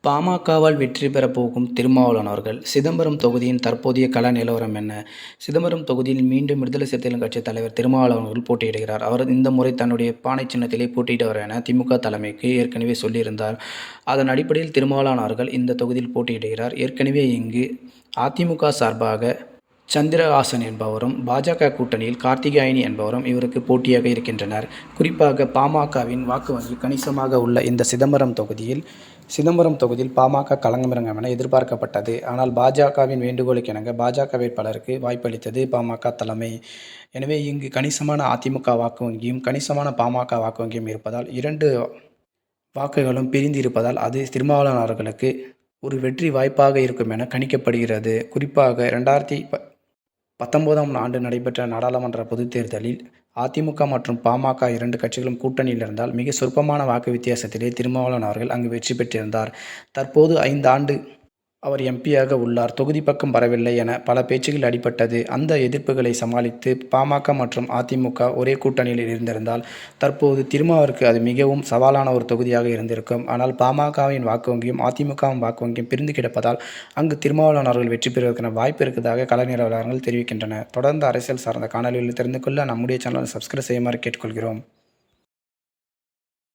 பாமகவால் வெற்றி பெறப் போகும் திருமாவளவன் அவர்கள் சிதம்பரம் தொகுதியின் தற்போதைய கள நிலவரம் என்ன? சிதம்பரம் தொகுதியில் மீண்டும் விடுதலை சிறுத்தைகள் கட்சித் தலைவர் திருமாவளவன் அவர்கள் போட்டியிடுகிறார். அவர் இந்த முறை தன்னுடைய பானை சின்னத்திலே போட்டியிடுவார் என திமுக தலைமைக்கு ஏற்கனவே சொல்லியிருந்தார். அதன் அடிப்படையில் திருமாவளவன் அவர்கள் இந்த தொகுதியில் போட்டியிடுகிறார். ஏற்கனவே இங்கு அதிமுக சார்பாக சந்திரஹாசன் என்பவரும், பாஜக கூட்டணியில் கார்த்திகேயனி என்பவரும் இவருக்கு போட்டியாக இருக்கின்றனர். குறிப்பாக பாமகவின் வாக்கு வங்கி கணிசமாக உள்ள இந்த சிதம்பரம் தொகுதியில் பாமக களமிறங்கும் என எதிர்பார்க்கப்பட்டது. ஆனால் பாஜகவின் வேண்டுகோளுக்கிணங்க பாஜக வேட்பாளருக்கு வாய்ப்பளித்தது பாமக தலைமை. எனவே இங்கு கணிசமான அதிமுக வாக்கு வங்கியும் கணிசமான பாமக வாக்கு வங்கியும் இருப்பதால் 2 வாக்குகளும் பிரிந்து இருப்பதால் அது திருமாவளவன் அவர்களுக்கு ஒரு வெற்றி வாய்ப்பாக இருக்கும் என கணிக்கப்படுகிறது. குறிப்பாக 2019ஆம் ஆண்டு நடைபெற்ற நாடாளுமன்ற பொதுத் தேர்தலில் அதிமுக மற்றும் பாமக 2 கட்சிகளும் கூட்டணியில் இருந்தால் மிக சொற்பமான வாக்கு வித்தியாசத்திலே திருமாவளவன் அவர்கள் அங்கு வெற்றி பெற்றிருந்தார். தற்போது 5 ஆண்டு அவர் எம்பியாக உள்ளார். தொகுதி பக்கம் வரவில்லை என பல பேச்சுகள் அடிபட்டது. அந்த எதிர்ப்புகளை சமாளித்து பாமக மற்றும் அதிமுக ஒரே கூட்டணியில் இருந்திருந்தால் தற்போது திருமாவிற்கு அது மிகவும் சவாலான ஒரு தொகுதியாக இருந்திருக்கும். ஆனால் பாமகவின் வாக்கு வங்கியும் அதிமுகவின் வாக்கு வங்கியும் பிரிந்து கிடப்பதால் அங்கு திருமாவளவன் அவர்கள் வெற்றி பெறுவதற்கான வாய்ப்பு இருப்பதாக கள நிலவரங்கள் தெரிவிக்கின்றன. தொடர்ந்து அரசியல் சார்ந்த காணொலிகளில் தெரிந்து கொள்ள நம்முடைய சேனலை சப்ஸ்கிரைப் செய்யுமாறு கேட்டுக்கொள்கிறோம்.